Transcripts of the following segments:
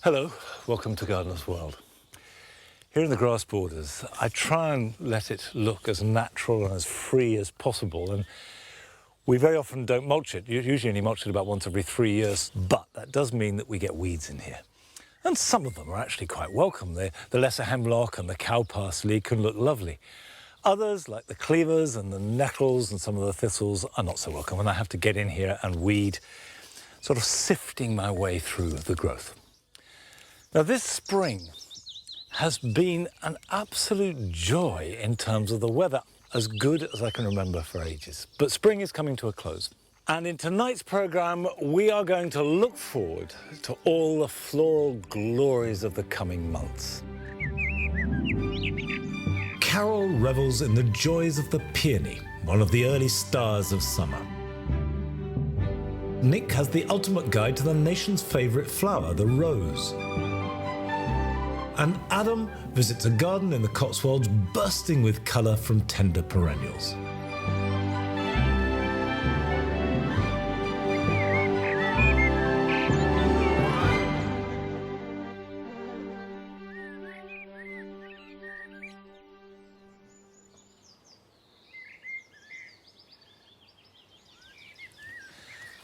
Hello, welcome to Gardener's World. Here in the grass borders, I try and let it look as natural and as free as possible, and we very often don't mulch it. You usually only mulch it about once every 3 years, but that does mean that we get weeds in here. And some of them are actually quite welcome. The lesser hemlock and the cow parsley can look lovely. Others, like the cleavers and the nettles and some of the thistles, are not so welcome, and I have to get in here and weed, sort of sifting my way through the growth. Now, this spring has been an absolute joy in terms of the weather, as good as I can remember for ages. But spring is coming to a close. And in tonight's programme, we are going to look forward to all the floral glories of the coming months. Carol revels in the joys of the peony, one of the early stars of summer. Nick has the ultimate guide to the nation's favourite flower, the rose. And Adam visits a garden in the Cotswolds bursting with colour from tender perennials.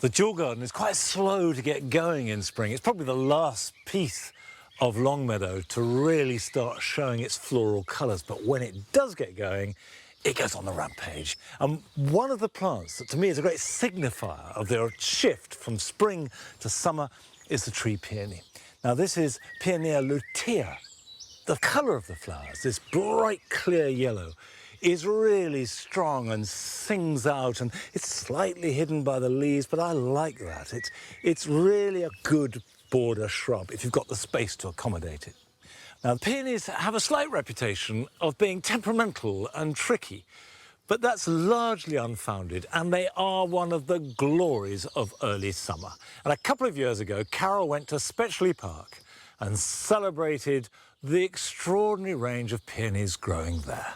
The Jewel Garden is quite slow to get going in spring. It's probably the last piece of Longmeadow to really start showing its floral colours, but when it does get going, it goes on the rampage. And one of the plants that to me is a great signifier of their shift from spring to summer is the tree peony. Now, this is Peonia lutea. The colour of the flowers, this bright clear yellow, is really strong and sings out, and it's slightly hidden by the leaves, but I like that. It's really a good border shrub if you've got the space to accommodate it. Now, the peonies have a slight reputation of being temperamental and tricky, but that's largely unfounded, and they are one of the glories of early summer. And a couple of years ago, Carol went to Spetchley Park and celebrated the extraordinary range of peonies growing there.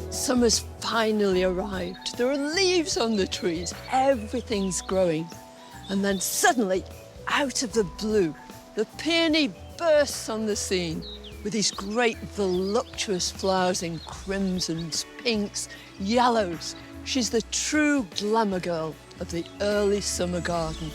Summer's finally arrived. There are leaves on the trees, everything's growing. And then suddenly, out of the blue, the peony bursts on the scene with these great voluptuous flowers in crimsons, pinks, yellows. She's the true glamour girl of the early summer garden.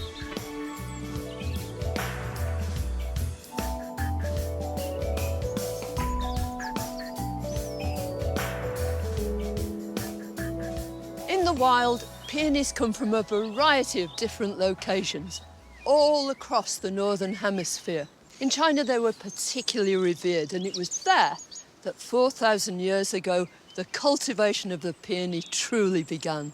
In the wild, peonies come from a variety of different locations, all across the Northern Hemisphere. In China, they were particularly revered, and it was there that 4,000 years ago, the cultivation of the peony truly began.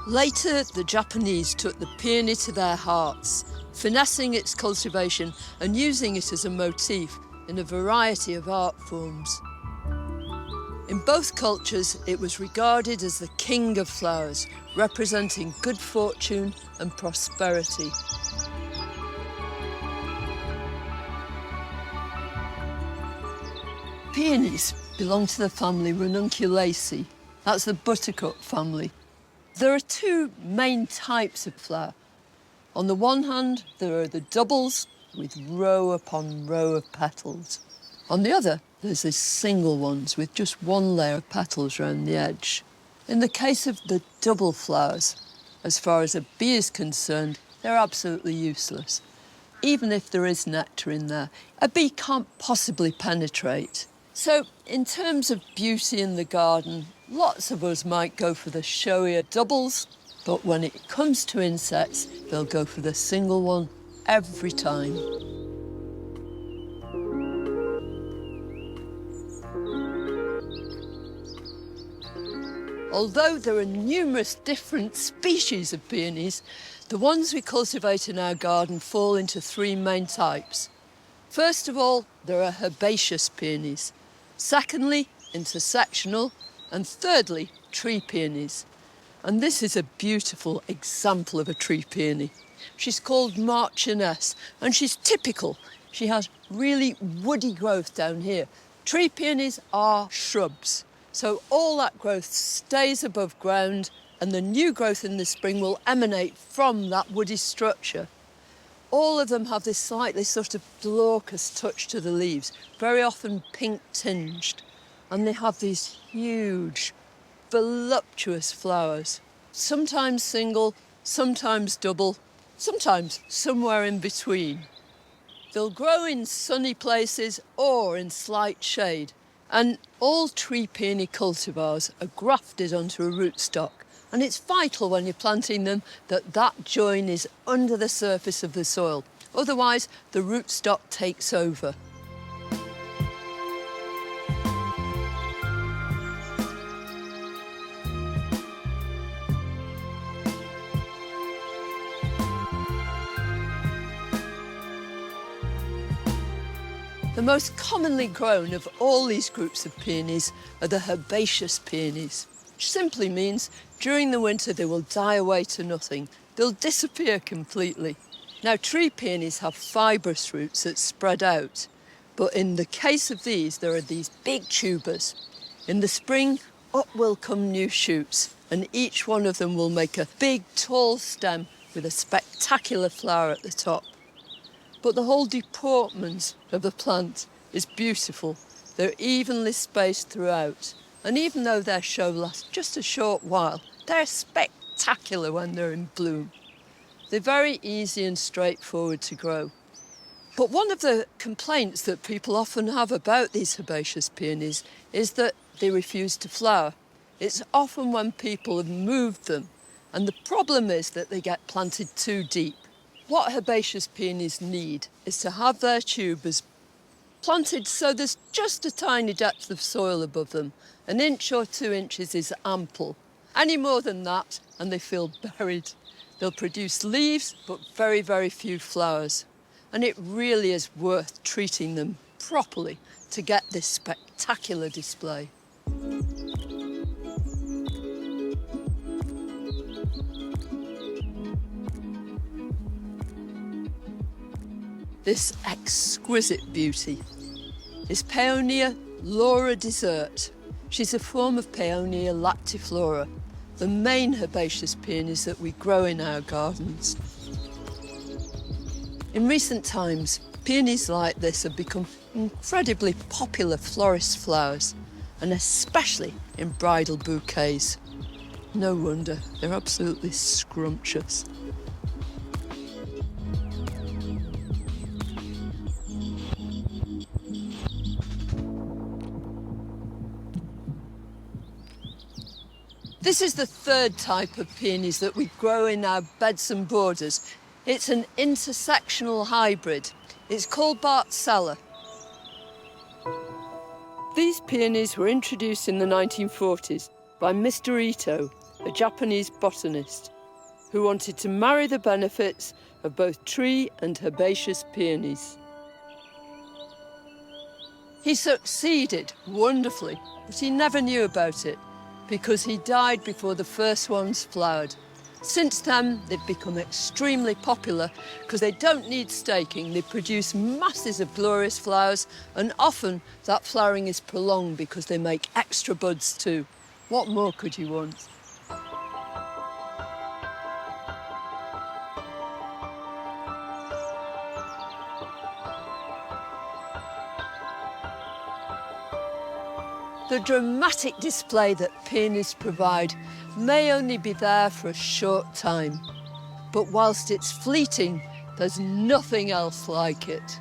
Later, the Japanese took the peony to their hearts, finessing its cultivation and using it as a motif in a variety of art forms. In both cultures, it was regarded as the king of flowers, representing good fortune and prosperity. Peonies belong to the family Ranunculaceae. That's the buttercup family. There are two main types of flower. On the one hand, there are the doubles with row upon row of petals. On the other, there's the single ones with just one layer of petals around the edge. In the case of the double flowers, as far as a bee is concerned, they're absolutely useless. Even if there is nectar in there, a bee can't possibly penetrate. So, in terms of beauty in the garden, lots of us might go for the showier doubles, but when it comes to insects, they'll go for the single one every time. Although there are numerous different species of peonies, the ones we cultivate in our garden fall into three main types. First of all, there are herbaceous peonies. Secondly, intersectional. And thirdly, tree peonies. And this is a beautiful example of a tree peony. She's called Marchioness, and she's typical. she has really woody growth down here. Tree peonies are shrubs, so all that growth stays above ground and the new growth in the spring will emanate from that woody structure. All of them have this slightly sort of glaucous touch to the leaves, very often pink tinged, and they have these huge, voluptuous flowers, sometimes single, sometimes double, sometimes somewhere in between. They'll grow in sunny places or in slight shade, and all tree peony cultivars are grafted onto a rootstock. And it's vital when you're planting them that that join is under the surface of the soil. Otherwise, the rootstock takes over. The most commonly grown of all these groups of peonies are the herbaceous peonies, which simply means during the winter they will die away to nothing. They'll disappear completely. Now, tree peonies have fibrous roots that spread out, but in the case of these, there are these big tubers. In the spring, up will come new shoots, and each one of them will make a big, tall stem with a spectacular flower at the top. But the whole deportment of the plant is beautiful. They're evenly spaced throughout. And even though their show lasts just a short while, they're spectacular when they're in bloom. They're very easy and straightforward to grow. But one of the complaints that people often have about these herbaceous peonies is that they refuse to flower. It's often when people have moved them, and the problem is that they get planted too deep. What herbaceous peonies need is to have their tubers planted so there's just a tiny depth of soil above them. 1 inch or 2 inches is ample. Any more than that, and they feel buried. They'll produce leaves, but very, very few flowers. And it really is worth treating them properly to get this spectacular display. This exquisite beauty is Paeonia Laura Desert. She's a form of Paeonia lactiflora, the main herbaceous peonies that we grow in our gardens. In recent times, peonies like this have become incredibly popular florist flowers, and especially in bridal bouquets. No wonder, they're absolutely scrumptious. This is the third type of peonies that we grow in our beds and borders. It's an intersectional hybrid. It's called Bartzella. These peonies were introduced in the 1940s by Mr. Ito, a Japanese botanist, who wanted to marry the benefits of both tree and herbaceous peonies. He succeeded wonderfully, but he never knew about it, because he died before the first ones flowered. Since then, they've become extremely popular because they don't need staking. They produce masses of glorious flowers, and often that flowering is prolonged because they make extra buds too. What more could you want? The dramatic display that peonies provide may only be there for a short time, but whilst it's fleeting, there's nothing else like it.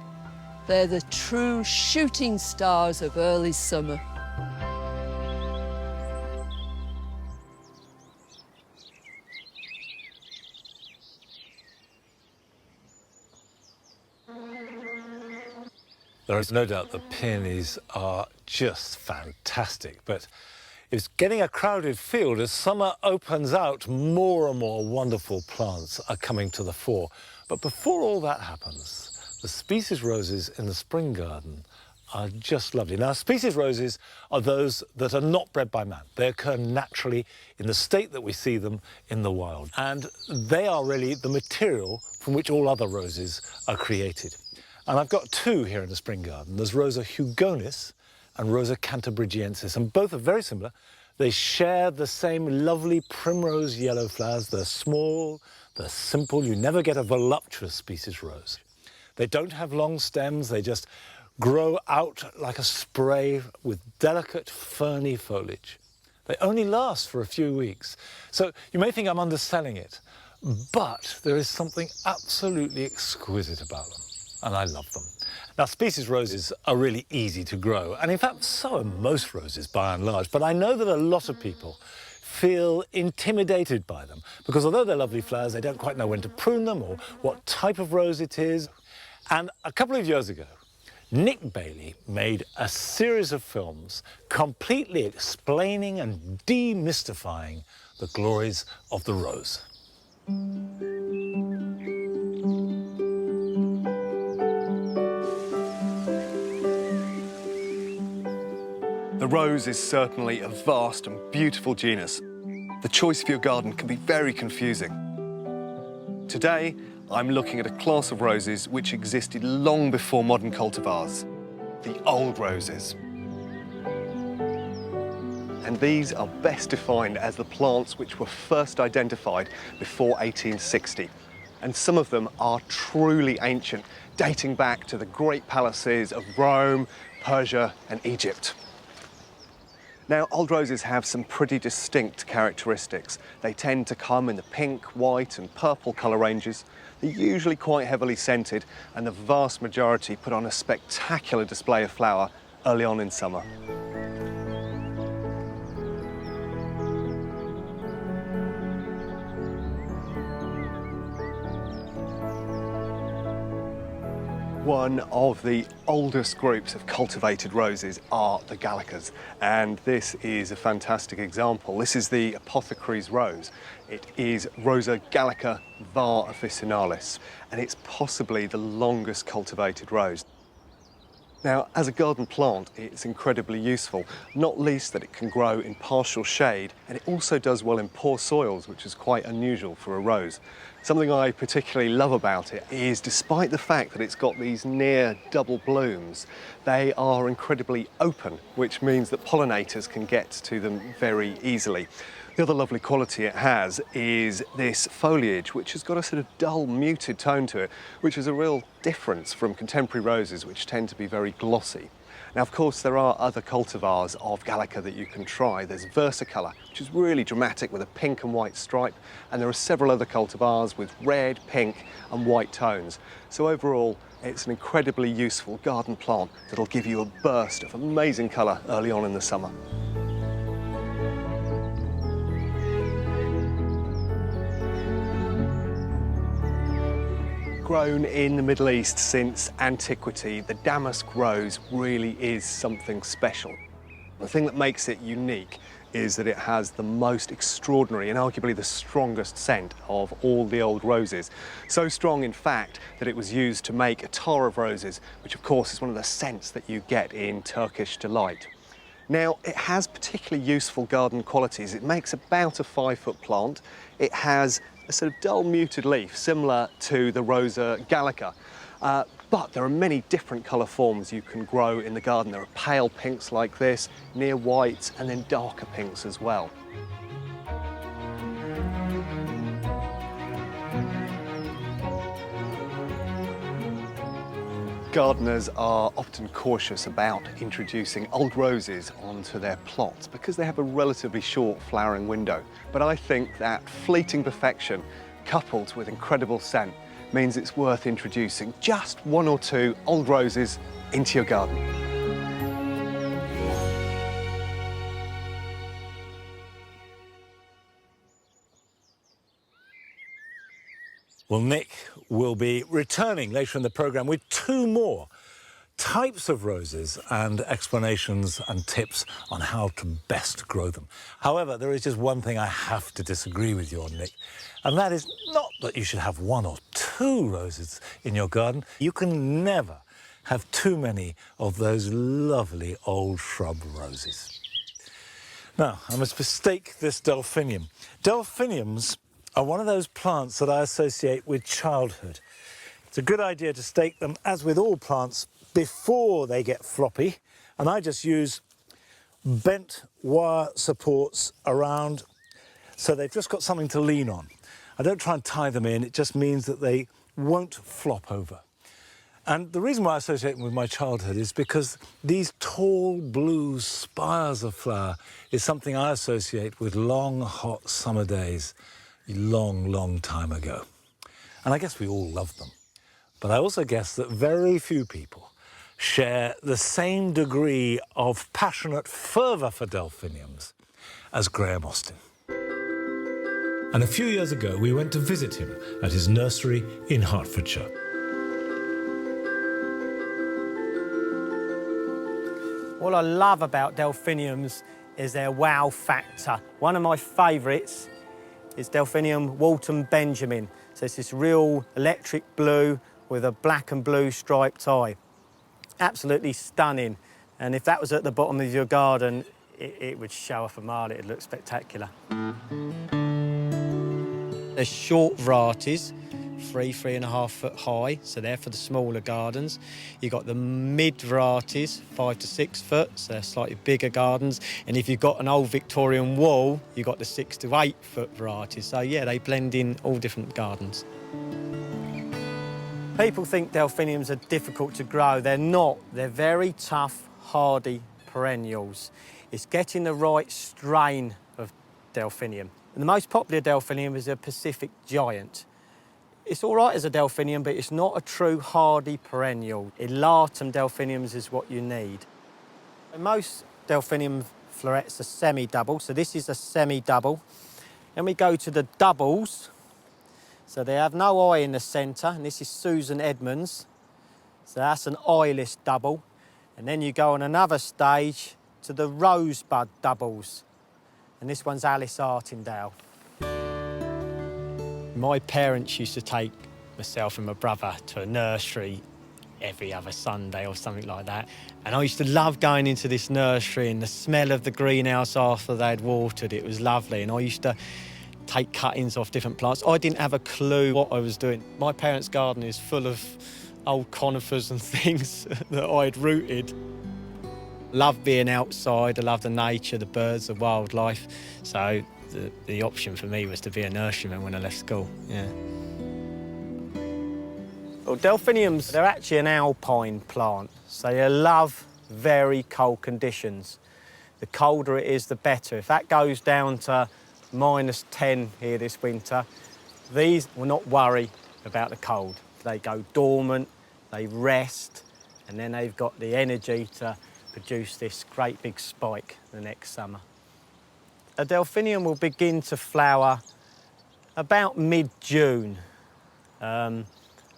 They're the true shooting stars of early summer. There is no doubt that peonies are just fantastic, but it's getting a crowded field. As summer opens out, more and more wonderful plants are coming to the fore. But before all that happens, the species roses in the spring garden are just lovely. Now, species roses are those that are not bred by man. They occur naturally in the state that we see them in the wild. And they are really the material from which all other roses are created. And I've got two here in the spring garden. There's Rosa hugonis and Rosa cantabrigiensis, and both are very similar. They share the same lovely primrose yellow flowers. They're small, they're simple. You never get a voluptuous species rose. They don't have long stems. They just grow out like a spray with delicate ferny foliage. They only last for a few weeks. So you may think I'm underselling it, but there is something absolutely exquisite about them, and I love them. Now, species roses are really easy to grow, and in fact, so are most roses by and large, but I know that a lot of people feel intimidated by them because although they're lovely flowers, they don't quite know when to prune them or what type of rose it is. And a couple of years ago, Nick Bailey made a series of films completely explaining and demystifying the glories of the rose. The rose is certainly a vast and beautiful genus. The choice for your garden can be very confusing. Today, I'm looking at a class of roses which existed long before modern cultivars, the old roses. And these are best defined as the plants which were first identified before 1860. And some of them are truly ancient, dating back to the great palaces of Rome, Persia, and Egypt. Now, old roses have some pretty distinct characteristics. They tend to come in the pink, white, and purple colour ranges. They're usually quite heavily scented, and the vast majority put on a spectacular display of flower early on in summer. One of the oldest groups of cultivated roses are the Gallicas, and this is a fantastic example. This is the apothecary's rose. It is Rosa Gallica var officinalis, and it's possibly the longest cultivated rose. Now, as a garden plant, it's incredibly useful, not least that it can grow in partial shade, and it also does well in poor soils, which is quite unusual for a rose. Something I particularly love about it is, despite the fact that it's got these near double blooms, they are incredibly open, which means that pollinators can get to them very easily. The other lovely quality it has is this foliage, which has got a sort of dull, muted tone to it, which is a real difference from contemporary roses, which tend to be very glossy. Now, of course, there are other cultivars of Gallica that you can try. There's Versicolor, which is really dramatic with a pink and white stripe, and there are several other cultivars with red, pink and white tones. So overall, it's an incredibly useful garden plant that'll give you a burst of amazing colour early on in the summer. Grown in the Middle East since antiquity, the damask rose really is something special. The thing that makes it unique is that it has the most extraordinary and arguably the strongest scent of all the old roses. So strong, in fact, that it was used to make attar of roses, which of course is one of the scents that you get in Turkish delight. Now, it has particularly useful garden qualities. It makes about a 5-foot plant. It has a sort of dull muted leaf, similar to the Rosa Gallica. But there are many different colour forms you can grow in the garden. There are pale pinks like this, near whites, and then darker pinks as well. Gardeners are often cautious about introducing old roses onto their plots because they have a relatively short flowering window. But I think that fleeting perfection, coupled with incredible scent, means it's worth introducing just 1 or 2 old roses into your garden. Well, Nick will be returning later in the programme with 2 more types of roses and explanations and tips on how to best grow them. However, there is just one thing I have to disagree with you on, Nick, and that is not that you should have 1 or 2 roses in your garden. You can never have too many of those lovely old shrub roses. Now, I must mistake this delphinium. Delphiniums are one of those plants that I associate with childhood. It's a good idea to stake them, as with all plants, before they get floppy. And I just use bent wire supports around so they've just got something to lean on. I don't try and tie them in, it just means that they won't flop over. And the reason why I associate them with my childhood is because these tall blue spires of flower is something I associate with long, hot summer days a long, long time ago. And I guess we all love them. But I also guess that very few people share the same degree of passionate fervour for delphiniums as Graham Austin. And a few years ago, we went to visit him at his nursery in Hertfordshire. What I love about delphiniums is their wow factor. One of my favourites is Delphinium Walton Benjamin. So it's this real electric blue with a black and blue striped eye. Absolutely stunning. And if that was at the bottom of your garden, it would show off a mile. It'd look spectacular. There's short varieties, 3.5 foot high, so they're for the smaller gardens. You've got the mid varieties, 5 to 6 foot, so they're slightly bigger gardens. And if you've got an old Victorian wall, you've got the 6 to 8 foot varieties. So yeah, they blend in all different gardens. People think delphiniums are difficult to grow. They're not. They're very tough, hardy perennials. It's getting the right strain of delphinium. And the most popular delphinium is a Pacific Giant. It's all right as a delphinium, but it's not a true hardy perennial. Elatum delphiniums is what you need. And most delphinium florets are semi-double, so this is a semi-double. Then we go to the doubles. So they have no eye in the centre, and this is Susan Edmonds. So that's an eyeless double. And then you go on another stage to the rosebud doubles. And this one's Alice Artindale. My parents used to take myself and my brother to a nursery every other Sunday or something like that. And I used to love going into this nursery and the smell of the greenhouse after they'd watered. It was lovely. And I used to take cuttings off different plants. I didn't have a clue what I was doing. My parents' garden is full of old conifers and things that I'd rooted. Love being outside, I love the nature, the birds, the wildlife. So the option for me was to be a nurseryman when I left school, yeah. Well, delphiniums, they're actually an alpine plant, so they love very cold conditions. The colder it is, the better. If that goes down to -10 here this winter, these will not worry about the cold. They go dormant, they rest, and then they've got the energy to produce this great big spike the next summer. A delphinium will begin to flower about mid-June, and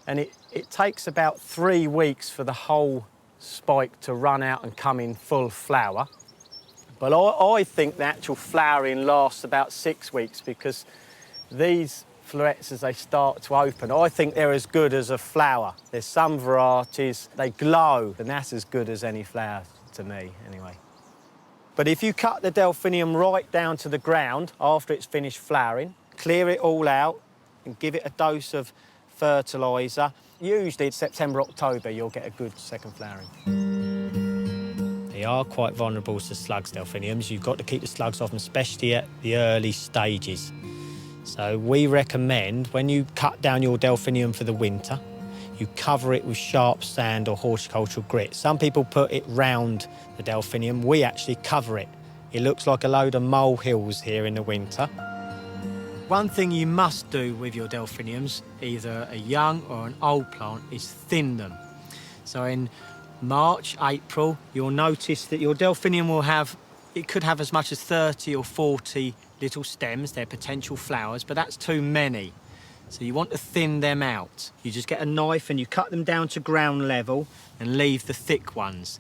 it takes about 3 weeks for the whole spike to run out and come in full flower. But I think the actual flowering lasts about 6 weeks because these florets, as they start to open, I think they're as good as a flower. There's some varieties, they glow, and that's as good as any flower to me, anyway. But if you cut the delphinium right down to the ground after it's finished flowering, clear it all out and give it a dose of fertiliser, usually September, October, you'll get a good second flowering. They are quite vulnerable to slugs, delphiniums. You've got to keep the slugs off them, especially at the early stages. So we recommend when you cut down your delphinium for the winter, you cover it with sharp sand or horticultural grit. Some people put it round the delphinium. We actually cover it. It looks like a load of molehills here in the winter. One thing you must do with your delphiniums, either a young or an old plant, is thin them. So in March, April, you'll notice that your delphinium will have, it could have as much as 30 or 40 little stems, they're potential flowers, but that's too many. So you want to thin them out. You just get a knife and you cut them down to ground level and leave the thick ones.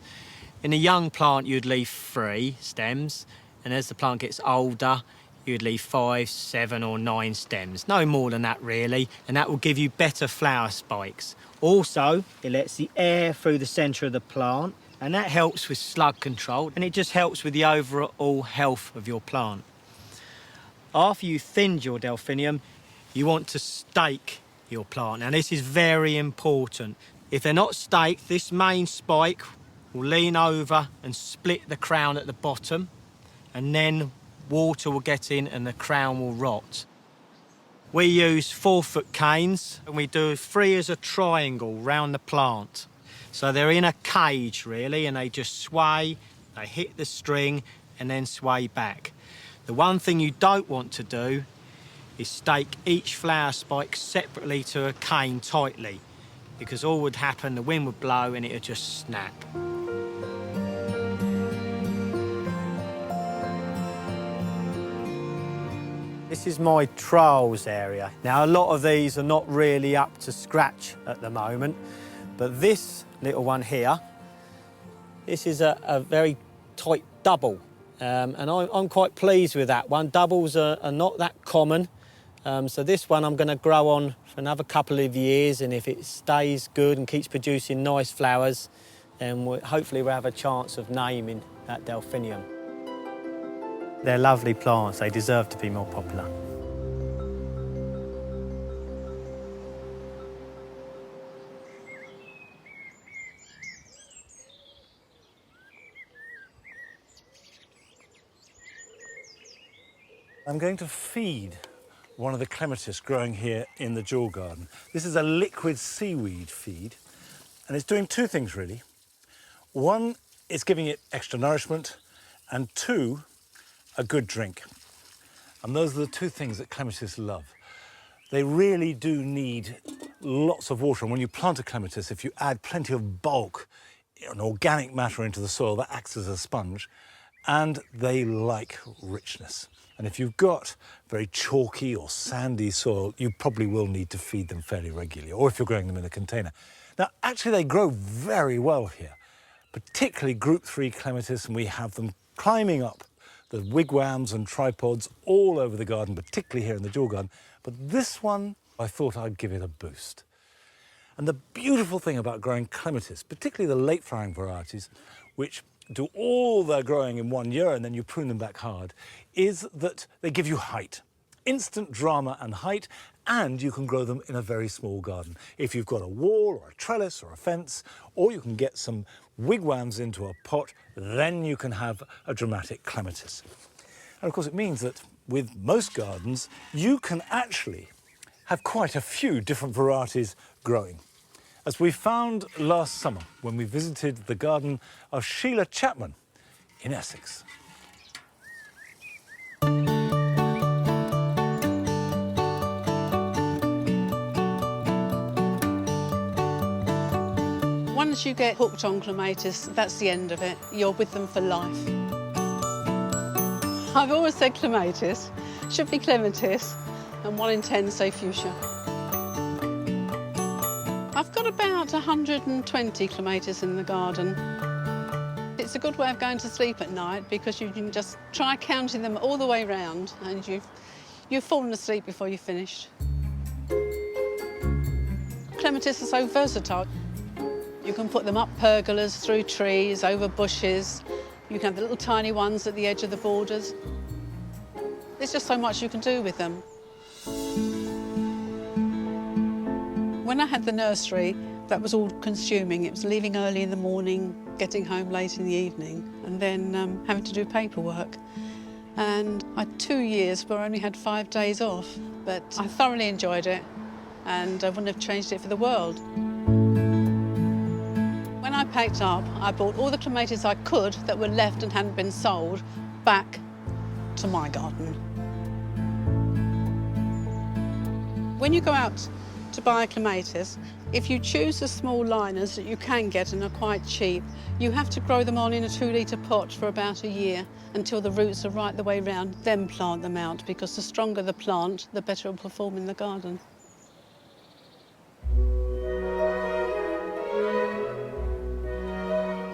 In a young plant, you'd leave 3 stems, and as the plant gets older, you'd leave 5, 7 or 9 stems. No more than that, really, and that will give you better flower spikes. Also, it lets the air through the centre of the plant, and that helps with slug control, and it just helps with the overall health of your plant. After you've thinned your delphinium, you want to stake your plant. Now, this is very important. If they're not staked, this main spike will lean over and split the crown at the bottom, and then water will get in and the crown will rot. We use 4-foot canes, and we do 3 as a triangle round the plant. So they're in a cage, really, and they just sway, they hit the string, and then sway back. The one thing you don't want to do is stake each flower spike separately to a cane tightly, because all would happen, the wind would blow and it would just snap. This is my trials area. Now, a lot of these are not really up to scratch at the moment, but this little one here, this is a very tight double, and I'm quite pleased with that one. Doubles are not that common, so this one I'm going to grow on for another couple of years, and if it stays good and keeps producing nice flowers, then hopefully we'll have a chance of naming that delphinium. They're lovely plants, they deserve to be more popular. I'm going to feed one of the clematis growing here in the jewel garden. This is a liquid seaweed feed, and it's doing 2 things really. One, it's giving it extra nourishment, and 2, a good drink. And those are the 2 things that clematis love. They really do need lots of water, and when you plant a clematis, if you add plenty of bulk and organic matter into the soil, that acts as a sponge, and they like richness. And if you've got very chalky or sandy soil, you probably will need to feed them fairly regularly, or if you're growing them in a container. Now, actually, they grow very well here, particularly group 3 clematis, and we have them climbing up the wigwams and tripods all over the garden, particularly here in the jewel garden. But this one, I thought I'd give it a boost. And the beautiful thing about growing clematis, particularly the late flowering varieties, which do all their growing in 1 year and then you prune them back hard, is that they give you height, instant drama and height, and you can grow them in a very small garden. If you've got a wall or a trellis or a fence, or you can get some wigwams into a pot, then you can have a dramatic clematis. And of course it means that with most gardens, you can actually have quite a few different varieties growing. As we found last summer when we visited the garden of Sheila Chapman in Essex. Once you get hooked on clematis, that's the end of it. You're with them for life. I've always said clematis, should be clematis, and 1 in 10 say fuchsia. I've got about 120 clematis in the garden. It's a good way of going to sleep at night because you can just try counting them all the way round and you've fallen asleep before you've finished. Clematis are so versatile. You can put them up pergolas, through trees, over bushes. You can have the little tiny ones at the edge of the borders. There's just so much you can do with them. When I had the nursery, that was all consuming. It was leaving early in the morning, getting home late in the evening, and then having to do paperwork. And I had 2 years where I only had 5 days off, but I thoroughly enjoyed it, and I wouldn't have changed it for the world. When I packed up, I bought all the clematis I could that were left and hadn't been sold back to my garden. When you go out to buy a clematis, if you choose the small liners that you can get and are quite cheap, you have to grow them on in a 2-litre pot for about a year until the roots are right the way round, then plant them out, because the stronger the plant, the better it will perform in the garden.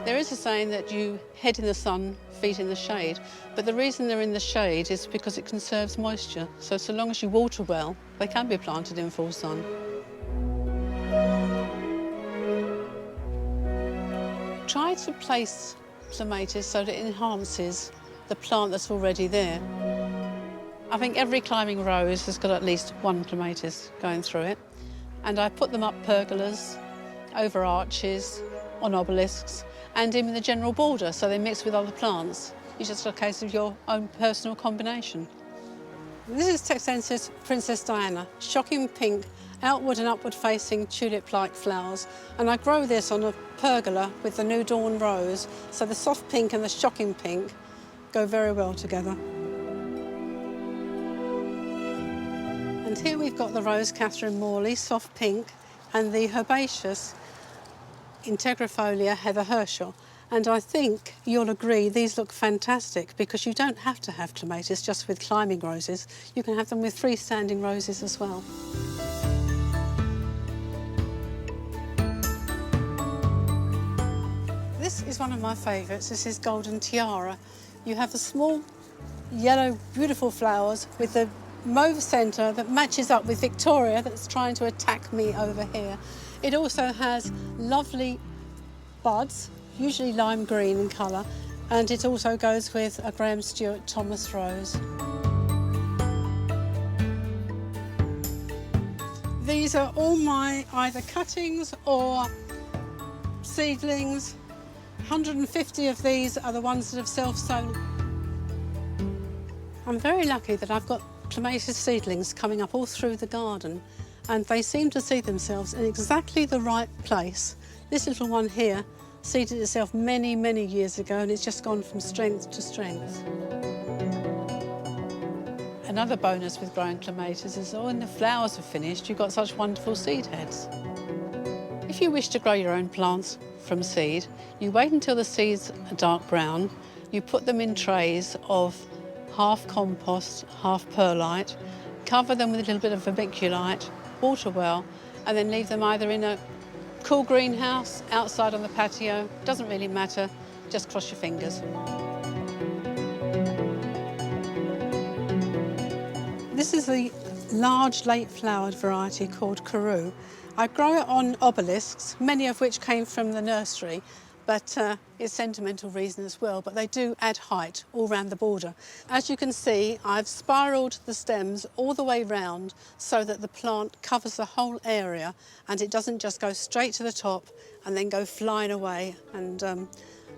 There is a saying that you head in the sun, feet in the shade, but the reason they're in the shade is because it conserves moisture. So long as you water well, they can be planted in full sun. Try to place clematis so that it enhances the plant that's already there. I think every climbing rose has got at least 1 clematis going through it. and I put them up pergolas, over arches, on obelisks, and in the general border, so they mix with other plants. It's just a case of your own personal combination. This is Texensis Princess Diana, shocking pink, outward and upward facing tulip-like flowers. And I grow this on a pergola with the New Dawn rose, so the soft pink and the shocking pink go very well together. And here we've got the rose Catherine Morley, soft pink, and the herbaceous Integrifolia Heather Herschel. And I think you'll agree these look fantastic because you don't have to have clematis just with climbing roses. You can have them with freestanding roses as well. This is one of my favourites. This is Golden Tiara. You have the small, yellow, beautiful flowers with the mauve centre that matches up with Victoria that's trying to attack me over here. It also has lovely buds, usually lime green in colour, and it also goes with a Graham Stewart Thomas rose. These are all my either cuttings or seedlings. 150 of these are the ones that have self-sown. I'm very lucky that I've got clematis seedlings coming up all through the garden, and they seem to see themselves in exactly the right place. This little one here seeded itself many, many years ago, and it's just gone from strength to strength. Another bonus with growing clematis is when the flowers are finished, you've got such wonderful seed heads. If you wish to grow your own plants from seed, you wait until the seeds are dark brown, you put them in trays of half compost, half perlite, cover them with a little bit of vermiculite, water well, and then leave them either in a cool greenhouse, outside on the patio, doesn't really matter, just cross your fingers. This is the large late flowered variety called Carew. I grow it on obelisks, many of which came from the nursery, but it's sentimental reason as well, but they do add height all round the border. As you can see, I've spiralled the stems all the way round so that the plant covers the whole area and it doesn't just go straight to the top and then go flying away and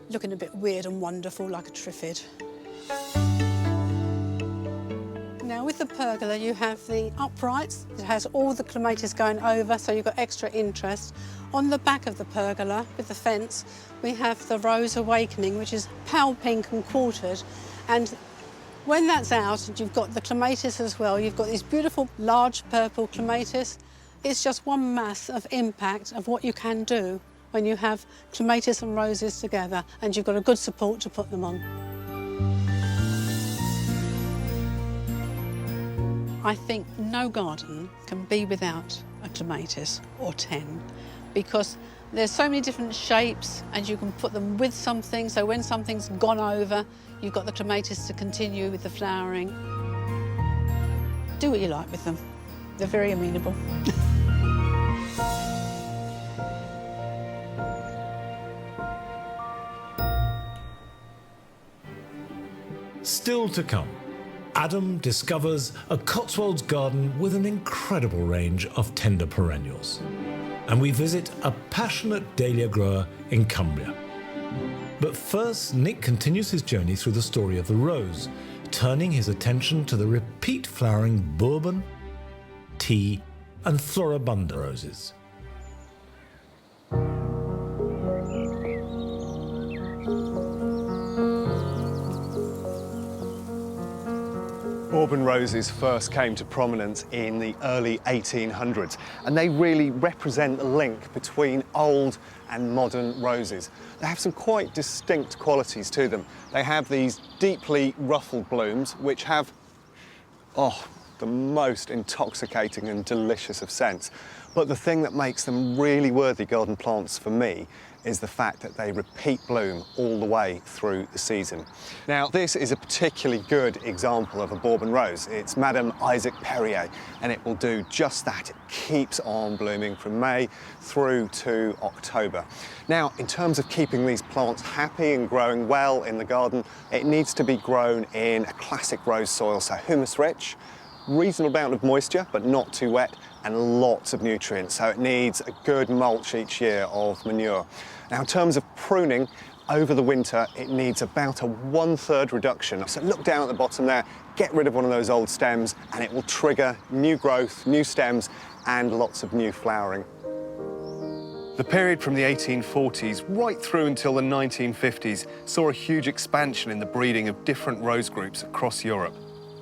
looking a bit weird and wonderful like a triffid. Now with the pergola you have the uprights. It has all the clematis going over, so you've got extra interest. On the back of the pergola with the fence we have the Rose Awakening, which is pale pink and quartered, and when that's out and you've got the clematis as well, you've got these beautiful large purple clematis. It's just one mass of impact of what you can do when you have clematis and roses together and you've got a good support to put them on. I think no garden can be without a clematis or 10 because there's so many different shapes and you can put them with something, so when something's gone over, you've got the clematis to continue with the flowering. Do what you like with them. They're very amenable. Still to come, Adam discovers a Cotswolds garden with an incredible range of tender perennials. And we visit a passionate dahlia grower in Cumbria. But first, Nick continues his journey through the story of the rose, turning his attention to the repeat flowering Bourbon, tea, and Floribunda roses. Bourbon roses first came to prominence in the early 1800s, and they really represent the link between old and modern roses. They have some quite distinct qualities to them. They have these deeply ruffled blooms, which have, the most intoxicating and delicious of scents. But the thing that makes them really worthy garden plants for me is the fact that they repeat bloom all the way through the season. Now, this is a particularly good example of a Bourbon rose. It's Madame Isaac Perrier, and it will do just that. It keeps on blooming from May through to October. Now, in terms of keeping these plants happy and growing well in the garden, it needs to be grown in a classic rose soil, so humus-rich, reasonable amount of moisture, but not too wet, and lots of nutrients. So it needs a good mulch each year of manure. Now, in terms of pruning, over the winter, it needs about a 1/3 reduction. So look down at the bottom there, get rid of one of those old stems, and it will trigger new growth, new stems, and lots of new flowering. The period from the 1840s right through until the 1950s saw a huge expansion in the breeding of different rose groups across Europe.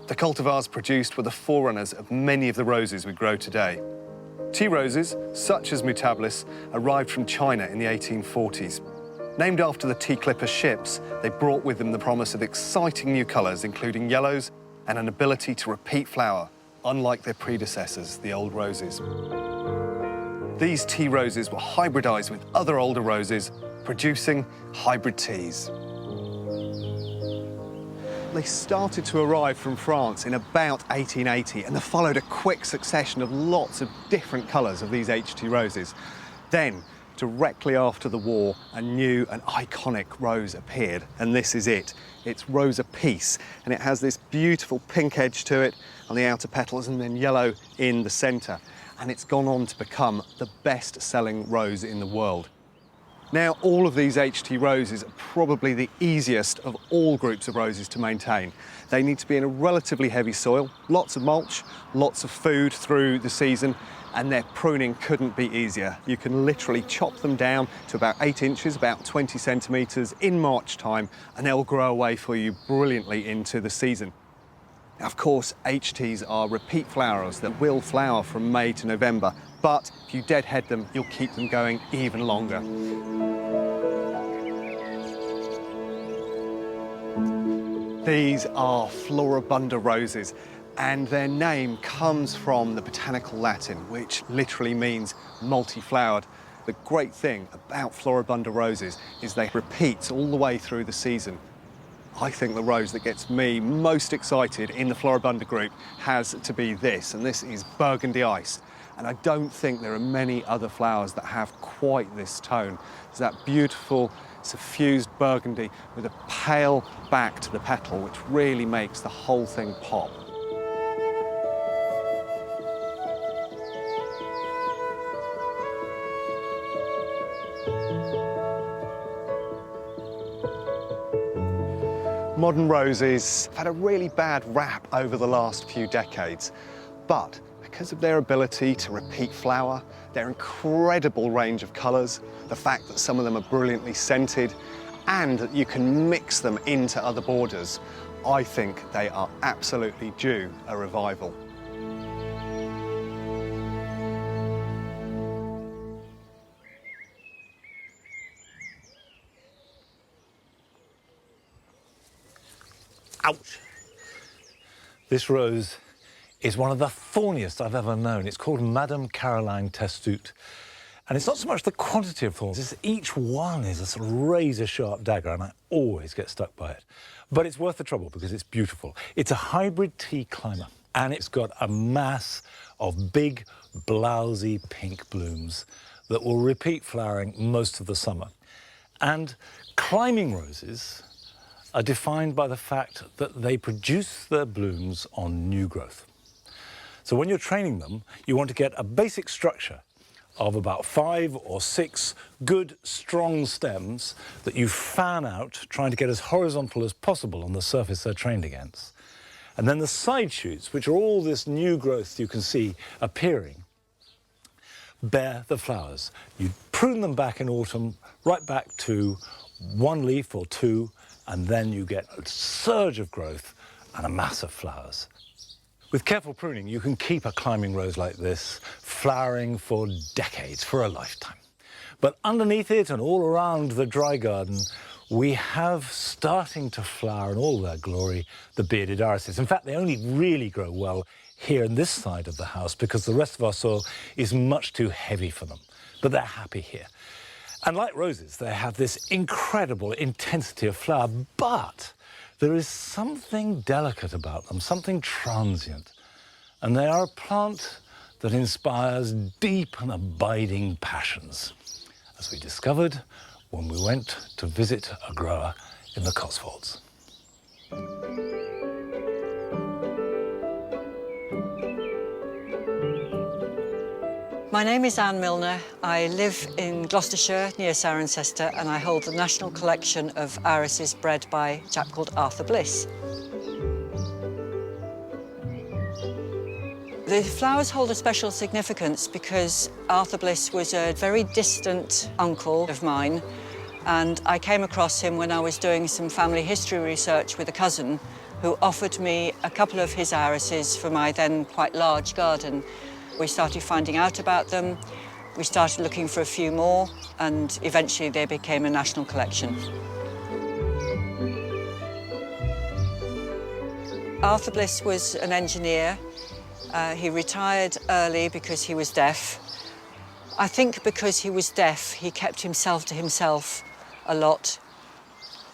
The cultivars produced were the forerunners of many of the roses we grow today. Tea roses, such as Mutabilis, arrived from China in the 1840s. Named after the tea clipper ships, they brought with them the promise of exciting new colours, including yellows, and an ability to repeat flower, unlike their predecessors, the old roses. These tea roses were hybridised with other older roses, producing hybrid teas. They started to arrive from France in about 1880, and they followed a quick succession of lots of different colours of these HT roses. Then, directly after the war, a new and iconic rose appeared, and this is it. It's Rosa Peace, and it has this beautiful pink edge to it on the outer petals and then yellow in the centre. And it's gone on to become the best-selling rose in the world. Now, all of these HT roses are probably the easiest of all groups of roses to maintain. They need to be in a relatively heavy soil, lots of mulch, lots of food through the season, and their pruning couldn't be easier. You can literally chop them down to about 8 inches, about 20 centimetres in March time, and they'll grow away for you brilliantly into the season. Now, of course, HTs are repeat flowers that will flower from May to November, but if you deadhead them, you'll keep them going even longer. These are Floribunda roses, and their name comes from the botanical Latin, which literally means multi-flowered. The great thing about Floribunda roses is they repeat all the way through the season. I think the rose that gets me most excited in the Floribunda group has to be this, and this is Burgundy Ice. And I don't think there are many other flowers that have quite this tone. There's that beautiful suffused burgundy with a pale back to the petal, which really makes the whole thing pop. Modern roses have had a really bad rap over the last few decades, but because of their ability to repeat flower, their incredible range of colours, the fact that some of them are brilliantly scented, and that you can mix them into other borders, I think they are absolutely due a revival. Ouch! This rose is one of the thorniest I've ever known. It's called Madame Caroline Testoute. And it's not so much the quantity of thorns, it's each one is a sort of razor-sharp dagger, and I always get stuck by it. But it's worth the trouble because it's beautiful. It's a hybrid tea climber, and it's got a mass of big, blousy pink blooms that will repeat flowering most of the summer. And climbing roses are defined by the fact that they produce their blooms on new growth. So when you're training them, you want to get a basic structure of about 5 or 6 good, strong stems that you fan out, trying to get as horizontal as possible on the surface they're trained against. And then the side shoots, which are all this new growth you can see appearing, bear the flowers. You prune them back in autumn, right back to 1 leaf or 2, and then you get a surge of growth and a mass of flowers. With careful pruning, you can keep a climbing rose like this flowering for decades, for a lifetime. But underneath it and all around the dry garden, we have starting to flower in all their glory the bearded irises. In fact, they only really grow well here in this side of the house because the rest of our soil is much too heavy for them. But they're happy here. And like roses, they have this incredible intensity of flower, but there is something delicate about them, something transient. And they are a plant that inspires deep and abiding passions, as we discovered when we went to visit a grower in the Cotswolds. My name is Anne Milner. I live in Gloucestershire near Cirencester, and I hold the national collection of irises bred by a chap called Arthur Bliss. The flowers hold a special significance because Arthur Bliss was a very distant uncle of mine, and I came across him when I was doing some family history research with a cousin who offered me a couple of his irises for my then quite large garden. We started finding out about them, we started looking for a few more, and eventually they became a national collection. Arthur Bliss was an engineer. He retired early because he was deaf. I think because he was deaf, he kept himself to himself a lot.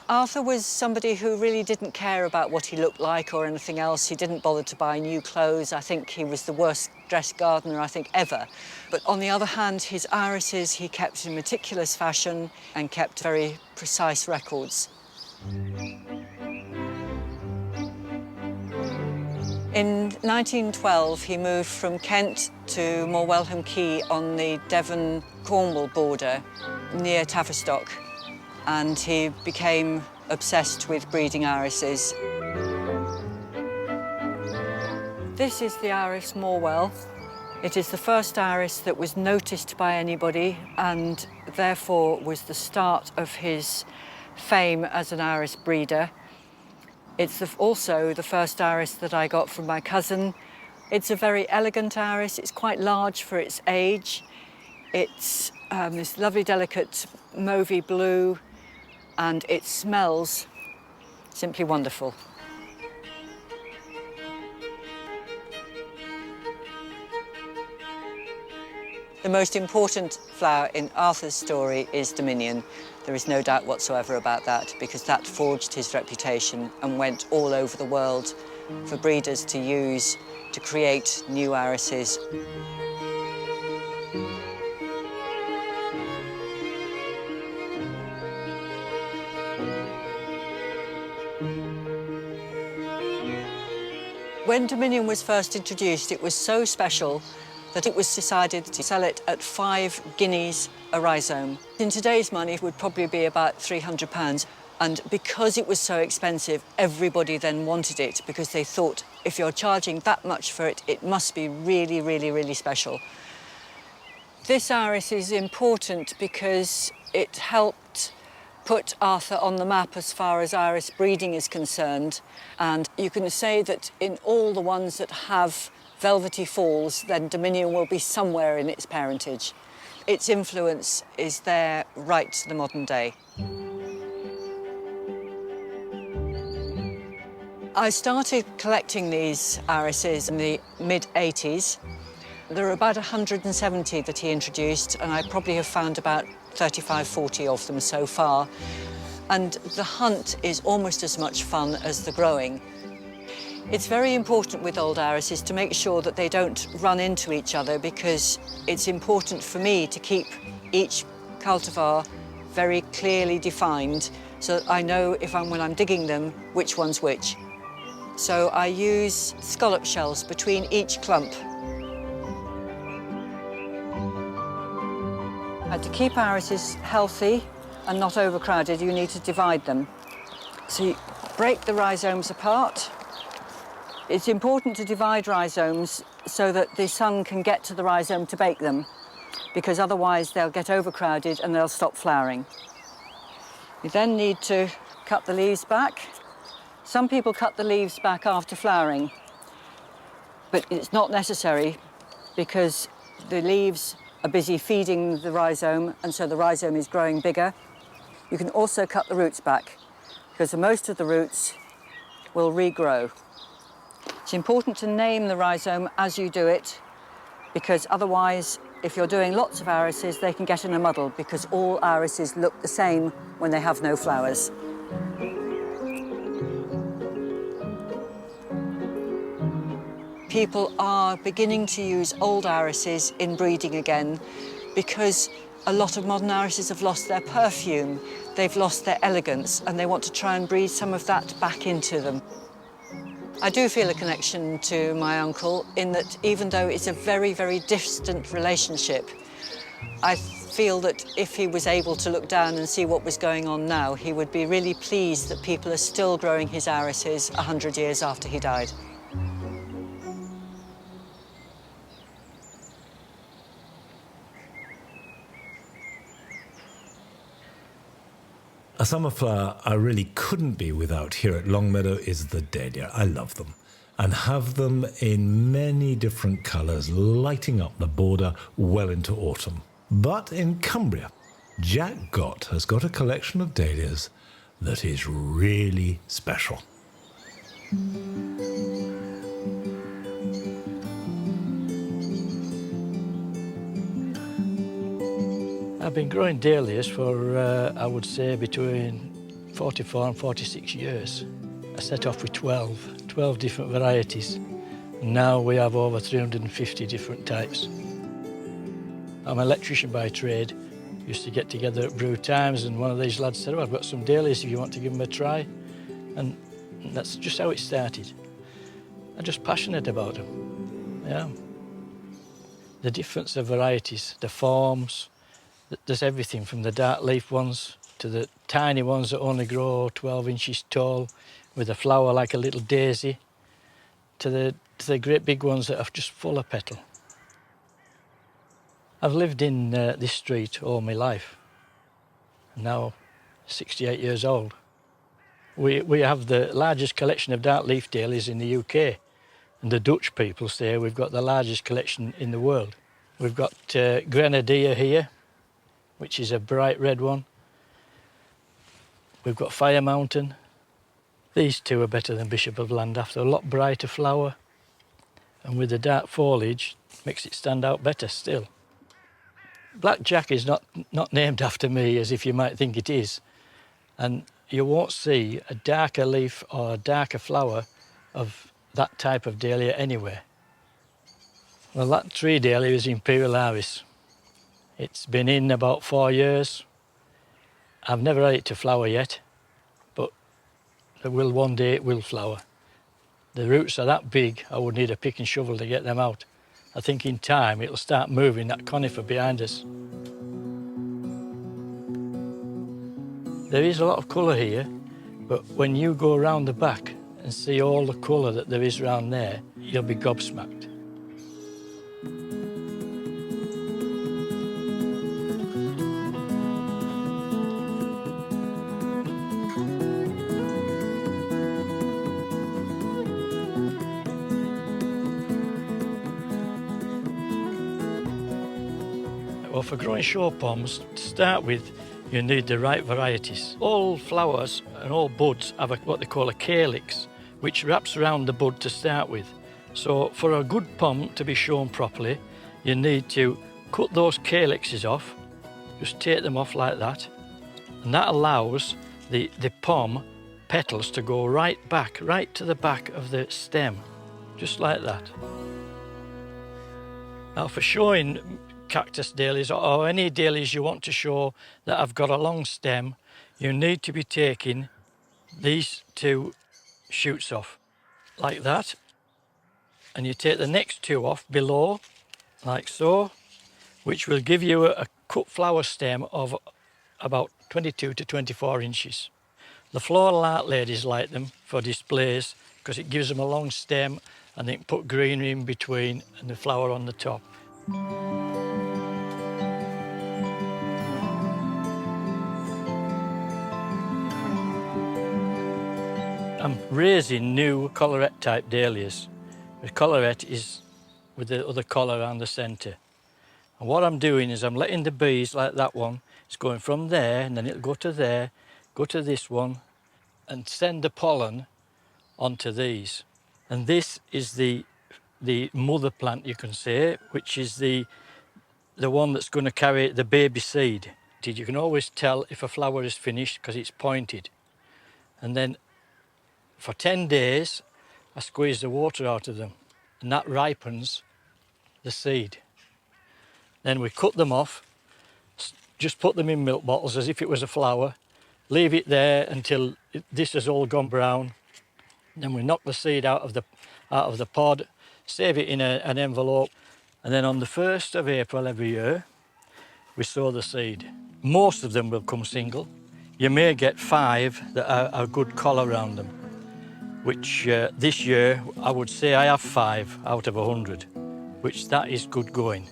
Arthur was somebody who really didn't care about what he looked like or anything else. He didn't bother to buy new clothes. I think he was the worst dressed gardener, I think, ever. But on the other hand, his irises he kept in meticulous fashion and kept very precise records. In 1912, he moved from Kent to Morwellham Quay on the Devon-Cornwall border near Tavistock, and he became obsessed with breeding irises. This is the Iris Morwell. It is the first iris that was noticed by anybody and therefore was the start of his fame as an iris breeder. It's also the first iris that I got from my cousin. It's a very elegant iris. It's quite large for its age. It's this lovely, delicate mauvey blue, and it smells simply wonderful. The most important flower in Arthur's story is Dominion. There is no doubt whatsoever about that, because that forged his reputation and went all over the world for breeders to use to create new irises. When Dominion was first introduced, it was so special that it was decided to sell it at 5 guineas a rhizome. In today's money, it would probably be about £300. And because it was so expensive, everybody then wanted it, because they thought, if you're charging that much for it, it must be really, really, really special. This iris is important because it helped put Arthur on the map as far as iris breeding is concerned. And you can say that in all the ones that have velvety falls, then Dominion will be somewhere in its parentage. Its influence is there right to the modern day. I started collecting these irises in the mid-80s. There are about 170 that he introduced, and I probably have found about 35, 40 of them so far. And the hunt is almost as much fun as the growing. It's very important with old irises to make sure that they don't run into each other, because it's important for me to keep each cultivar very clearly defined so that I know when I'm digging them, which one's which. So I use scallop shells between each clump. And to keep irises healthy and not overcrowded, you need to divide them. So you break the rhizomes apart. It's important to divide rhizomes so that the sun can get to the rhizome to bake them, because otherwise they'll get overcrowded and they'll stop flowering. You then need to cut the leaves back. Some people cut the leaves back after flowering, but it's not necessary because the leaves are busy feeding the rhizome, and so the rhizome is growing bigger. You can also cut the roots back, because most of the roots will regrow. It's important to name the rhizome as you do it, because otherwise, if you're doing lots of irises, they can get in a muddle, because all irises look the same when they have no flowers. People are beginning to use old irises in breeding again, because a lot of modern irises have lost their perfume, they've lost their elegance, and they want to try and breed some of that back into them. I do feel a connection to my uncle in that even though it's a very, very distant relationship, I feel that if he was able to look down and see what was going on now, he would be really pleased that people are still growing his irises 100 years after he died. A summer flower I really couldn't be without here at Longmeadow is the dahlia. I love them and have them in many different colours, lighting up the border well into autumn. But in Cumbria, Jack Gott has got a collection of dahlias that is really special. I've been growing dahlias for, I would say, between 44 and 46 years. I set off with 12 different varieties. Now we have over 350 different types. I'm an electrician by trade. Used to get together at brew times and one of these lads said, oh, I've got some dahlias if you want to give them a try. And that's just how it started. I'm just passionate about them, yeah. The difference of varieties, the forms, there's everything from the dark leaf ones to the tiny ones that only grow 12 inches tall with a flower like a little daisy to the great big ones that are just full of petal. I've lived in this street all my life. I'm now 68 years old. We have the largest collection of dark leaf dahlias in the UK, and the Dutch people say we've got the largest collection in the world. We've got Grenadier here, which is a bright red one. We've got Fire Mountain. These two are better than Bishop of Llandaff. They're a lot brighter flower, and with the dark foliage, makes it stand out better still. Black Jack is not named after me, as if you might think it is, and you won't see a darker leaf or a darker flower of that type of dahlia anywhere. Well, that tree dahlia is Imperial Iris. It's been in about 4 years. I've never had it to flower yet, but one day it will flower. The roots are that big, I would need a pick and shovel to get them out. I think in time it'll start moving that conifer behind us. There is a lot of colour here, but when you go around the back and see all the colour that there is around there, you'll be gobsmacked. Well, for growing show palms, to start with, you need the right varieties. All flowers and all buds have what they call a calyx, which wraps around the bud to start with. So for a good pom to be shown properly, you need to cut those calyxes off, just take them off like that, and that allows the pom petals to go right to the back of the stem, just like that. Now for showing cactus dahlias or any dahlias you want to show that have got a long stem, you need to be taking these two shoots off like that, and you take the next two off below like so, which will give you a cut flower stem of about 22 to 24 inches. The floral art ladies like them for displays because it gives them a long stem and they can put greenery in between and the flower on the top. I'm raising new collarette type dahlias. The collarette is with the other collar around the centre. And what I'm doing is I'm letting the bees, like that one, it's going from there and then it'll go to there, go to this one and send the pollen onto these. And this is the mother plant, you can say, which is the one that's going to carry the baby seed. You can always tell if a flower is finished because it's pointed. And then for 10 days, I squeeze the water out of them, and that ripens the seed. Then we cut them off, just put them in milk bottles as if it was a flower, leave it there until this has all gone brown, Then we knock the seed out of the pod, save it in an envelope, and then on the 1st of April every year, we sow the seed. Most of them will come single. You may get 5 that are a good collar around them, which this year I would say I have 5 out of 100, which that is good going.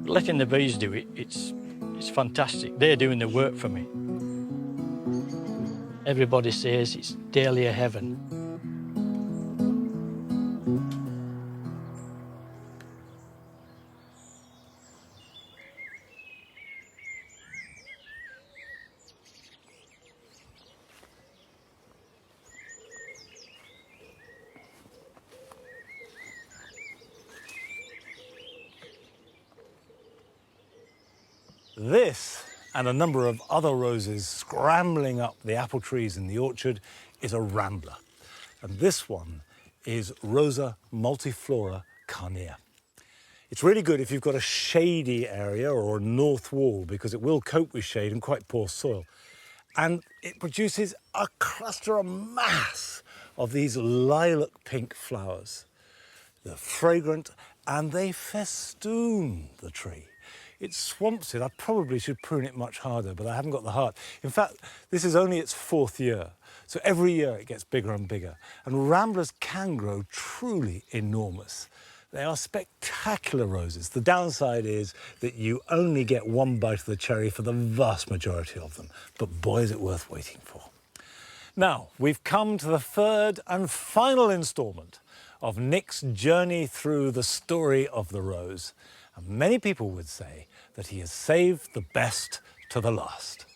Letting the bees do it, it's fantastic. They're doing the work for me. Everybody says it's dahlia heaven. This and a number of other roses scrambling up the apple trees in the orchard is a rambler. And this one is Rosa multiflora carnea. It's really good if you've got a shady area or a north wall because it will cope with shade and quite poor soil. And it produces a cluster, a mass of these lilac pink flowers. They're fragrant and they festoon the tree. It swamps it. I probably should prune it much harder, but I haven't got the heart. In fact, this is only its 4th year. So every year it gets bigger and bigger. And ramblers can grow truly enormous. They are spectacular roses. The downside is that you only get 1 bite of the cherry for the vast majority of them. But boy, is it worth waiting for. Now, we've come to the 3rd and final instalment of Nick's journey through the story of the rose. And many people would say that he has saved the best to the last.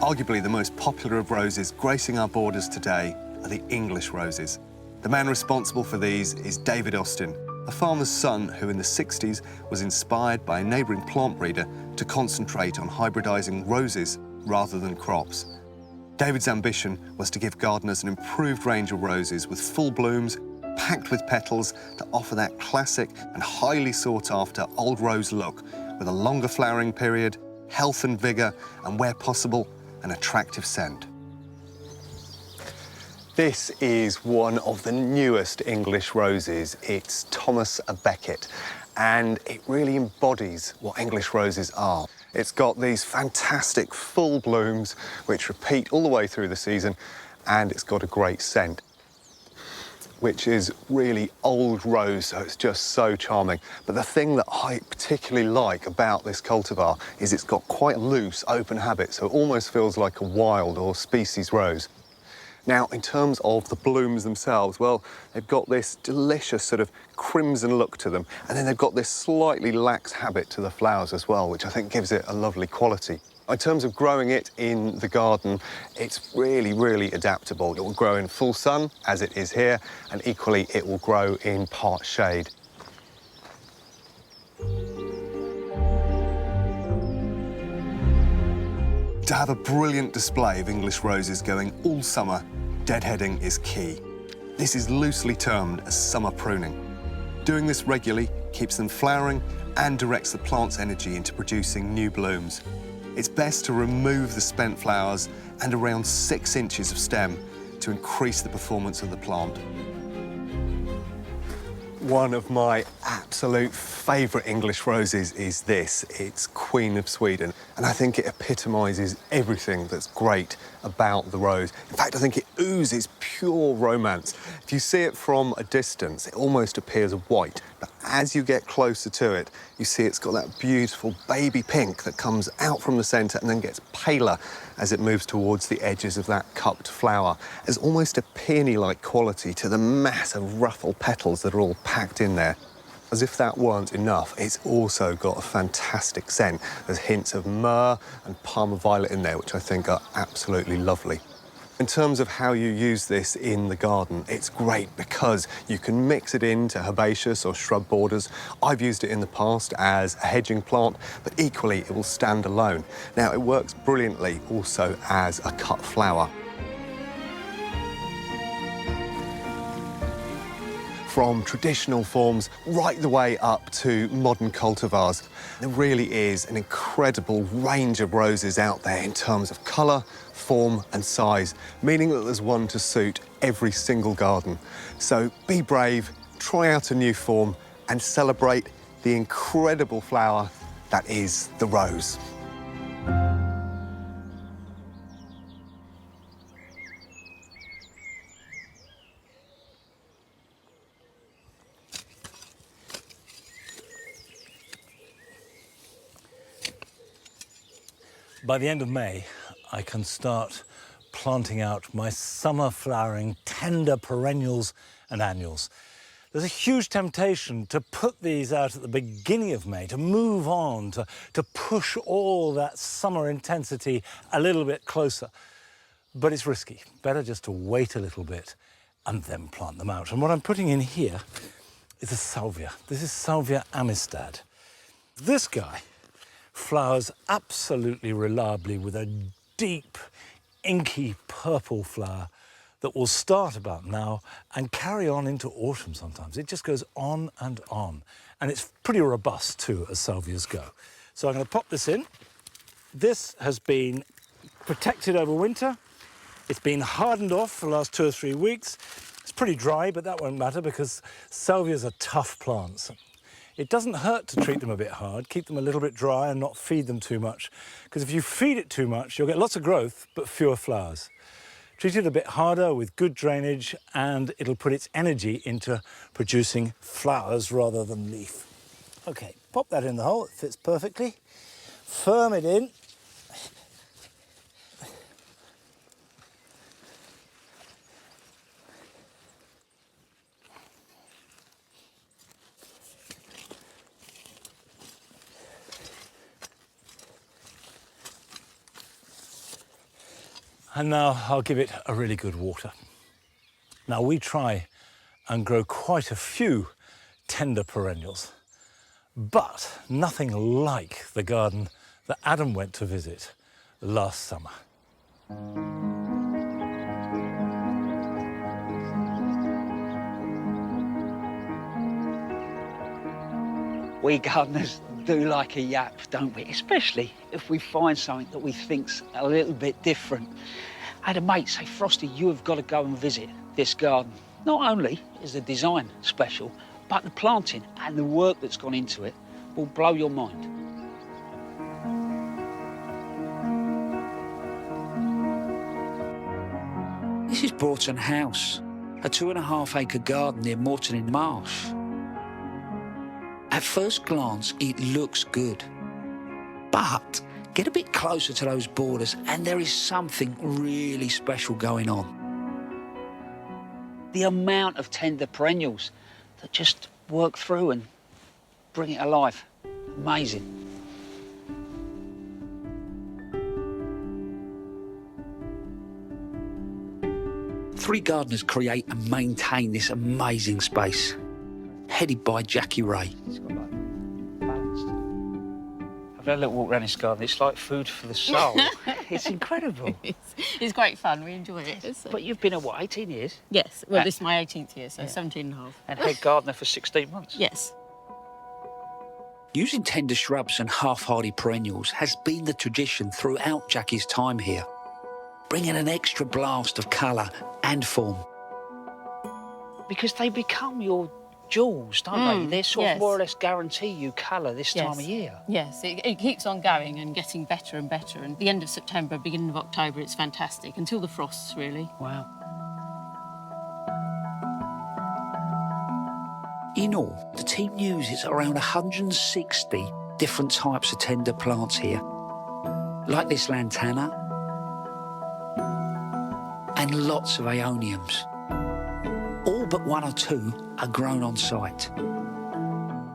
Arguably the most popular of roses gracing our borders today are the English roses. The man responsible for these is David Austin, a farmer's son who in the 60s was inspired by a neighbouring plant breeder to concentrate on hybridising roses rather than crops. David's ambition was to give gardeners an improved range of roses with full blooms, packed with petals that offer that classic and highly sought-after old rose look with a longer flowering period, health and vigour, and where possible, an attractive scent. This is one of the newest English roses. It's Thomas à Becket, and it really embodies what English roses are. It's got these fantastic full blooms which repeat all the way through the season, and it's got a great scent, which is really old rose, so it's just so charming. But the thing that I particularly like about this cultivar is it's got quite a loose, open habit, so it almost feels like a wild or species rose. Now, in terms of the blooms themselves, well, they've got this delicious sort of crimson look to them, and then they've got this slightly lax habit to the flowers as well, which I think gives it a lovely quality. In terms of growing it in the garden, it's really, really adaptable. It will grow in full sun, as it is here, and equally it will grow in part shade. To have a brilliant display of English roses going all summer, deadheading is key. This is loosely termed as summer pruning. Doing this regularly keeps them flowering and directs the plant's energy into producing new blooms. It's best to remove the spent flowers and around 6 inches of stem to increase the performance of the plant. One of my absolute favourite English roses is this. It's Queen of Sweden, and I think it epitomises everything that's great about the rose. In fact, I think it oozes pure romance. If you see it from a distance, it almost appears white, but as you get closer to it, you see it's got that beautiful baby pink that comes out from the centre and then gets paler as it moves towards the edges of that cupped flower. There's almost a peony-like quality to the massive ruffled petals that are all packed in there. As if that weren't enough, it's also got a fantastic scent. There's hints of myrrh and Parma violet in there, which I think are absolutely lovely. In terms of how you use this in the garden, it's great because you can mix it into herbaceous or shrub borders. I've used it in the past as a hedging plant, but equally it will stand alone. Now, it works brilliantly also as a cut flower. from traditional forms right the way up to modern cultivars. There really is an incredible range of roses out there in terms of colour, form and size, meaning that there's one to suit every single garden. So be brave, try out a new form and celebrate the incredible flower that is the rose. By the end of May, I can start planting out my summer flowering tender perennials and annuals. There's a huge temptation to put these out at the beginning of May, to move on, to push all that summer intensity a little bit closer. But it's risky. Better just to wait a little bit and then plant them out. And what I'm putting in here is a salvia. This is Salvia amistad. This guy flowers absolutely reliably with a deep, inky purple flower that will start about now and carry on into autumn sometimes. It just goes on. And it's pretty robust too, as salvias go. So I'm going to pop this in. This has been protected over winter. It's been hardened off for the last 2 or 3 weeks. It's pretty dry, but that won't matter because salvias are tough plants. It doesn't hurt to treat them a bit hard, keep them a little bit dry and not feed them too much. Because if you feed it too much, you'll get lots of growth, but fewer flowers. Treat it a bit harder with good drainage and it'll put its energy into producing flowers rather than leaf. Okay, pop that in the hole, it fits perfectly. Firm it in. And now I'll give it a really good water. Now we try and grow quite a few tender perennials, but nothing like the garden that Adam went to visit last summer. We gardeners do like a yap, don't we? Especially if we find something that we think's a little bit different. I had a mate say, Frosty, you have got to go and visit this garden. Not only is the design special, but the planting and the work that's gone into it will blow your mind. This is Broughton House, a 2.5-acre garden near Moreton in Marsh. At first glance, it looks good. But get a bit closer to those borders and there is something really special going on. The amount of tender perennials that just work through and bring it alive. Amazing. Three gardeners create and maintain this amazing space, headed by Jackie Ray. I've had a little walk around this garden. It's like food for the soul. It's incredible. It's great fun. We enjoy it. But you've been at, what, 18 years? Yes. Well, this is my 18th year, so 17 and a half. And head gardener for 16 months? Yes. Using tender shrubs and half-hardy perennials has been the tradition throughout Jackie's time here, bringing an extra blast of colour and form. Because they become your jewels, don't they? They sort of more or less guarantee you colour this time of year. Yes, it keeps on going and getting better and better. And the end of September, beginning of October, it's fantastic, until the frosts, really. Wow. In all, the team uses around 160 different types of tender plants here, like this lantana and lots of aeoniums. All but 1 or 2 are grown on site.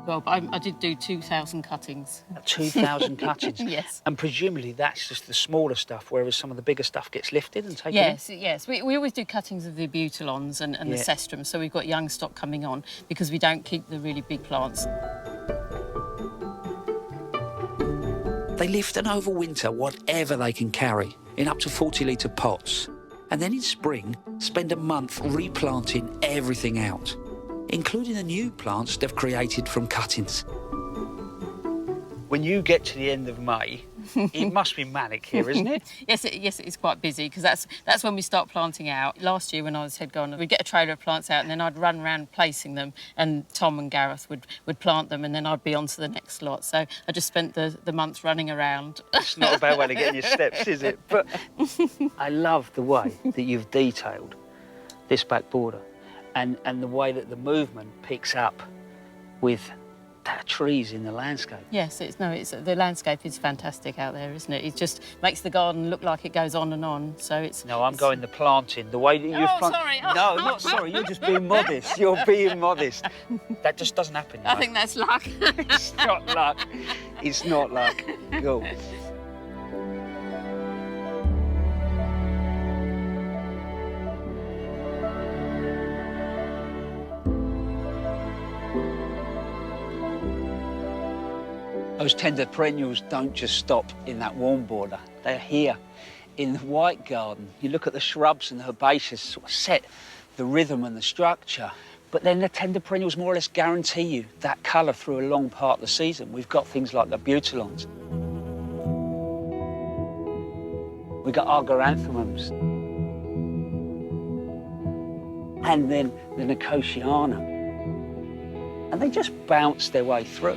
Well, I did do 2,000 cuttings. 2,000 cuttings? Yes. And presumably that's just the smaller stuff, whereas some of the bigger stuff gets lifted and taken Yes, in? yes. We always do cuttings of the Abutilons and the Cestrums, so we've got young stock coming on because we don't keep the really big plants. They lift and overwinter whatever they can carry in up to 40-litre pots. And then in spring, spend a month replanting everything out. including the new plants they've created from cuttings. When you get to the end of May, it must be manic here, isn't it? Yes, it is quite busy because that's when we start planting out. Last year when I was head gardener, we'd get a trailer of plants out and then I'd run around placing them, and Tom and Gareth would plant them, and then I'd be on to the next lot. So I just spent the months running around. It's not a bad way to get in your steps, is it? But I love the way that you've detailed this back border and the way that the movement picks up with trees in the landscape. Yes, the landscape is fantastic out there, isn't it? It just makes the garden look like it goes on and on. So it's No, I'm going the planting. The way that you've planted. Sorry. No, not sorry. You're just being modest. You're being modest. That just doesn't happen. I think that's luck. It's not luck. It's not luck. Go. Those tender perennials don't just stop in that warm border. They're here in the white garden. You look at the shrubs and the herbaceous sort of set the rhythm and the structure. But then the tender perennials more or less guarantee you that colour through a long part of the season. We've got things like the butylons. We've got our Garganthemums. And then the Nicotiana. And they just bounce their way through.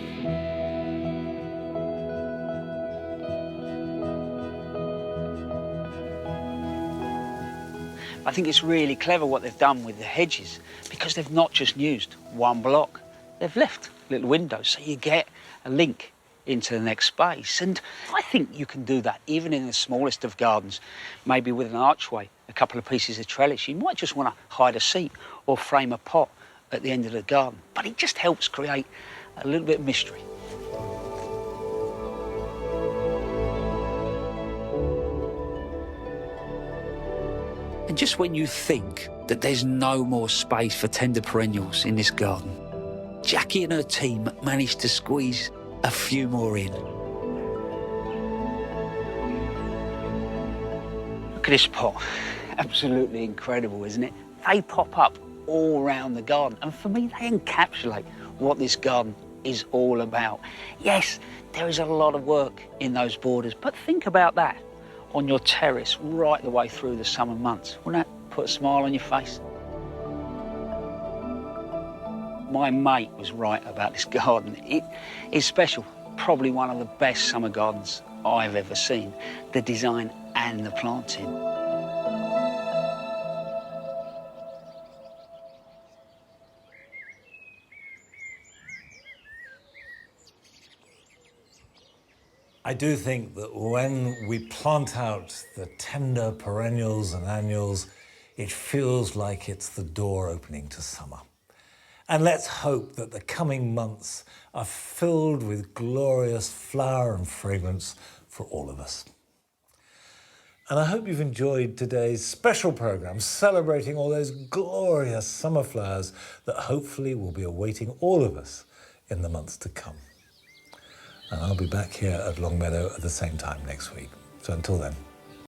I think it's really clever what they've done with the hedges, because they've not just used one block. They've left little windows so you get a link into the next space. And I think you can do that even in the smallest of gardens, maybe with an archway, a couple of pieces of trellis. You might just want to hide a seat or frame a pot at the end of the garden, but it just helps create a little bit of mystery. And just when you think that there's no more space for tender perennials in this garden, Jackie and her team managed to squeeze a few more in. Look at this pot. Absolutely incredible, isn't it? They pop up all around the garden, and for me, they encapsulate what this garden is all about. Yes, there is a lot of work in those borders, but think about that on your terrace right the way through the summer months. Wouldn't that put a smile on your face? My mate was right about this garden. It is special, probably one of the best summer gardens I've ever seen, the design and the planting. I do think that when we plant out the tender perennials and annuals, it feels like it's the door opening to summer. And let's hope that the coming months are filled with glorious flower and fragrance for all of us. And I hope you've enjoyed today's special programme celebrating all those glorious summer flowers that hopefully will be awaiting all of us in the months to come. And I'll be back here at Longmeadow at the same time next week. So until then,